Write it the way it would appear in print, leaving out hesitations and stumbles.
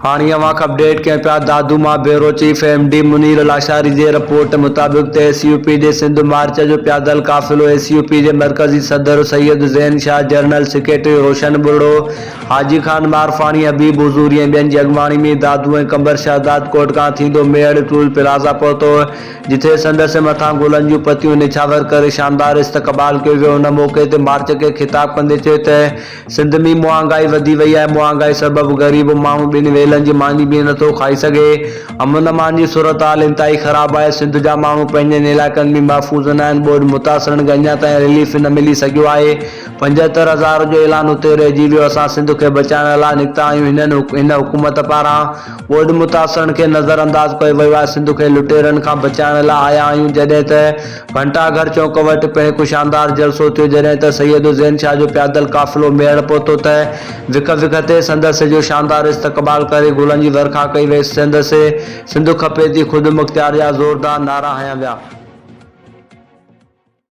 हाणे अवां अपडेट कयूं पिया दादू मां bureau chief MD Munir Lashari जे रिपोर्ट मुताबिक़ SUP जे सिंध मार्च जो पैदल काफ़िलो SUP जे मरकज़ी सदर सैयद ज़ैन शाह, जनरल सेक्रेटरी रोशन बुढ़ो, हाजी खान मारफानी, हबीब हुजूरी ऐं ॿियनि जी अॻुवाणी में दादू ऐं कंबर शहदाद कोट खां थींदो मेड़ टूल प्लाज़ा पहुतो, जिथे संदसि मथां गुलनि जूं पतियूं निछावर करे शानदार इस्तक़बाल कयो वियो। उन मौक़े ते मार्च खे ख़िताब कंदे चयो त सिंध में महांगाई वधी वई आहे। महांगाई सबबि ग़रीब माण्हू ॿिनि वेलनि जी मानी बि नथो खाई सघे। अमन अमान जी सूरत हाल इंतहाई ख़राब आहे। सिंध जा माण्हू पंहिंजनि इलाइक़नि में महफ़ूज़ न आहिनि। ॿोॾि मुतासिरनि खे अञा ताईं रिलीफ न मिली सघियो आहे। 75,000 जो ऐलान उते रहिजी वियो। असां सिंध खे बचाइण लाइ निकिता आहियूं। हिन हुकूमत पारां ॿोॾि मुतासिरनि खे नज़रअंदाज़ कयो वियो आहे। सिंध खे लुटेरनि खां बचाइण लाइ आया आहियूं। जॾहिं त घंटाघर चौक वटि पिणु हिकु शानदार जलसो थियो, जॾहिं त सैयद ज़ैन शाह जो पैदल काफ़िलो मेड़ पहुतो त विख विख ते संदसि जो शानदार इस्तक़बाल करे गुलनि जी वर्खा कई वई। सिंध खपे थी ख़ुदि मुख़्तियार जा ज़ोरदार नारा हंया विया।